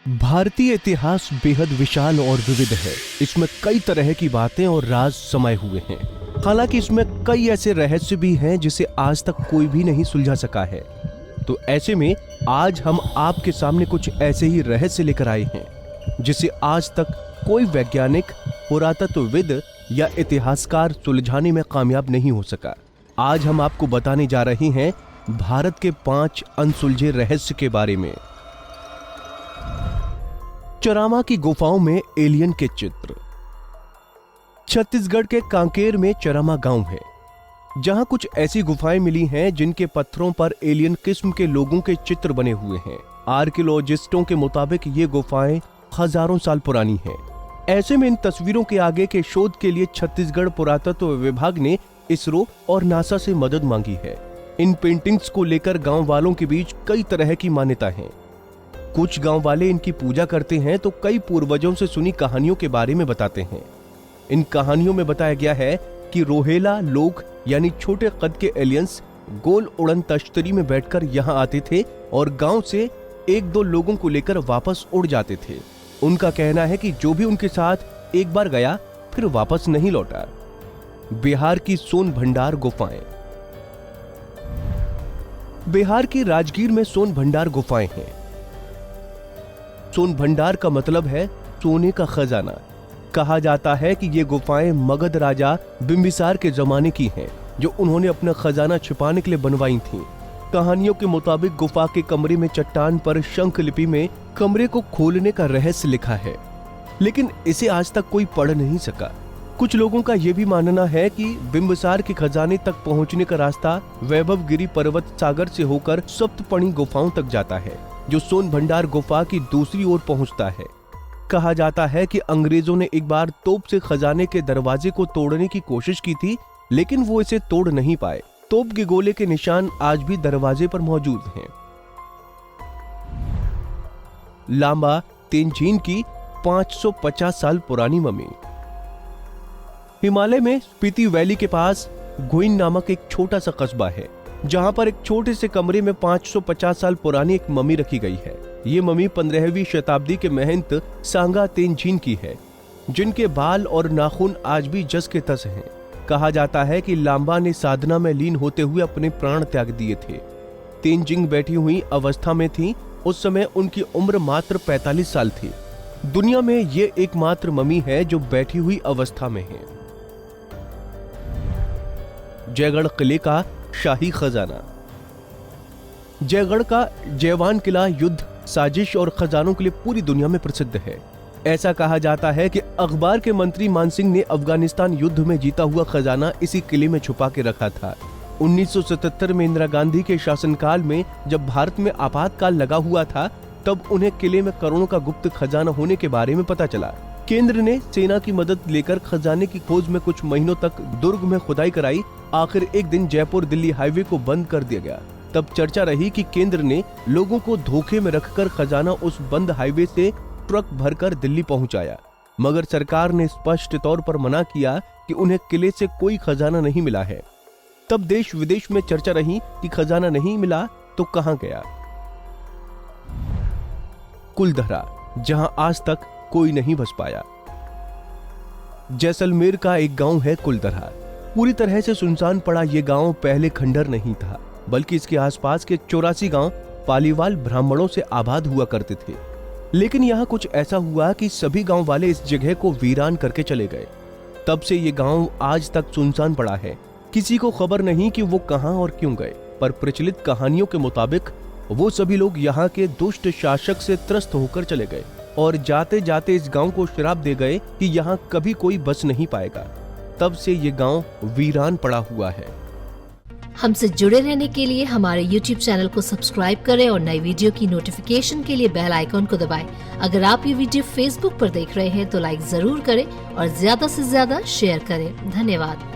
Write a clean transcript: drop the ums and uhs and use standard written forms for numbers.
भारतीय इतिहास बेहद विशाल और विविध है। इसमें कई तरह की बातें और राज समाये हुए हैं। हालांकि इसमें कई ऐसे रहस्य भी हैं जिसे आज तक कोई भी नहीं सुलझा सका है। तो ऐसे में आज हम आपके सामने कुछ ऐसे ही रहस्य लेकर आए हैं जिसे आज तक कोई वैज्ञानिक, पुरातत्वविद या इतिहासकार सुलझाने में कामयाब नहीं हो सका। आज हम आपको बताने जा रहे हैं भारत के 5 अनसुलझे रहस्य के बारे में। चरामा की गुफाओं में एलियन के चित्र। छत्तीसगढ़ के कांकेर में चरामा गांव है, जहां कुछ ऐसी गुफाएं मिली हैं जिनके पत्थरों पर एलियन किस्म के लोगों के चित्र बने हुए हैं। आर्कियोलॉजिस्टों के मुताबिक ये गुफाएं हजारों साल पुरानी हैं। ऐसे में इन तस्वीरों के आगे के शोध के लिए छत्तीसगढ़ पुरातत्व विभाग ने इसरो और नासा से मदद मांगी है। इन पेंटिंग्स को लेकर गांव वालों के बीच कई तरह की मान्यता है। कुछ गांव वाले इनकी पूजा करते हैं तो कई पूर्वजों से सुनी कहानियों के बारे में बताते हैं। इन कहानियों में बताया गया है कि रोहेला लोग यानी छोटे कद के एलियंस गोल उड़न तश्तरी में बैठकर यहाँ आते थे और गांव से 1-2 लोगों को लेकर वापस उड़ जाते थे। उनका कहना है कि जो भी उनके साथ एक बार गया फिर वापस नहीं लौटा। बिहार की सोन भंडार गुफाएं। बिहार की राजगीर में सोन भंडार गुफाएं हैं। सोन भंडार का मतलब है सोने का खजाना। कहा जाता है कि ये गुफाएं मगध राजा बिंबिसार के जमाने की हैं, जो उन्होंने अपना खजाना छिपाने के लिए बनवाई थीं। कहानियों के मुताबिक गुफा के कमरे में चट्टान पर शंख लिपि में कमरे को खोलने का रहस्य लिखा है, लेकिन इसे आज तक कोई पढ़ नहीं सका। कुछ लोगों का यह भी मानना है कि बिंबिसार के खजाने तक पहुंचने का रास्ता वैभवगिरी पर्वत सागर से होकर सप्तपणी गुफाओं तक जाता है, जो सोन भंडार गुफा की दूसरी ओर पहुंचता है। कहा जाता है कि अंग्रेजों ने एक बार तोप से खजाने के दरवाजे को तोड़ने की कोशिश की थी, लेकिन वो इसे तोड़ नहीं पाए। तोप के गोले के निशान आज भी दरवाजे पर मौजूद हैं। लांबा तेंजिन की 550 साल पुरानी मम्मी। हिमालय में स्पीति वैली के पास गुइन नामक एक छोटा सा कस्बा है, जहां पर एक छोटे से कमरे में 550 साल पुरानी एक मम्मी रखी गई है। ये मम्मी 15वीं शताब्दी के महंत सांगा तेंजिन की है, जिनके बाल और नाखून आज भी जस के तस हैं। कहा जाता है कि लांबा ने साधना में लीन होते हुए अपने प्राण त्याग दिए थे। तेंजिंग बैठी हुई अवस्था में थी। उस समय उनकी उम्र मात्र 45 साल थी। दुनिया में ये एकमात्र मम्मी है जो बैठी हुई अवस्था में है। जयगढ़ किले का शाही खजाना। जयगढ़ का जयवान किला युद्ध, साजिश और खजानों के लिए पूरी दुनिया में प्रसिद्ध है। ऐसा कहा जाता है कि अखबार के मंत्री मानसिंह ने अफगानिस्तान युद्ध में जीता हुआ खजाना इसी किले में छुपा के रखा था। 1977 में इंदिरा गांधी के शासनकाल में जब भारत में आपातकाल लगा हुआ था, तब उन्हें किले में करोड़ों का गुप्त खजाना होने के बारे में पता चला। केंद्र ने सेना की मदद लेकर खजाने की खोज में कुछ महीनों तक दुर्ग में खुदाई कराई। आखिर एक दिन जयपुर दिल्ली हाईवे को बंद कर दिया गया। तब चर्चा रही कि केंद्र ने लोगों को धोखे में रखकर खजाना उस बंद हाईवे से ट्रक भरकर दिल्ली पहुंचाया, मगर सरकार ने स्पष्ट तौर पर मना किया कि उन्हें किले से कोई खजाना नहीं मिला है। तब देश विदेश में चर्चा रही कि खजाना नहीं मिला तो कहां गया। कुलधरा, जहां आज तक कोई नहीं बस पाया। जैसलमेर का एक गांव है कुलधरा। पूरी तरह से सुनसान पड़ा ये गांव पहले खंडर नहीं था, बल्कि इसके आसपास के 84 गांव पालीवाल ब्राह्मणों से आबाद हुआ करते थे। लेकिन यहाँ कुछ ऐसा हुआ कि सभी गांव वाले इस जगह को वीरान करके चले गए। तब से ये गांव आज तक सुनसान पड़ा है। किसी को खबर नहीं कि वो कहां और क्यों गए, पर प्रचलित कहानियों के मुताबिक वो सभी लोग यहाँ के दुष्ट शासक से त्रस्त होकर चले गए और जाते जाते इस गांव को श्राप दे गए कि यहाँ कभी कोई बस नहीं पाएगा। तब से ये गांव वीरान पड़ा हुआ है। हमसे जुड़े रहने के लिए हमारे YouTube चैनल को सब्सक्राइब करें और नई वीडियो की नोटिफिकेशन के लिए बेल आइकॉन को दबाएं। अगर आप ये वीडियो Facebook पर देख रहे हैं तो लाइक जरूर करें और ज्यादा से ज्यादा शेयर करें। धन्यवाद।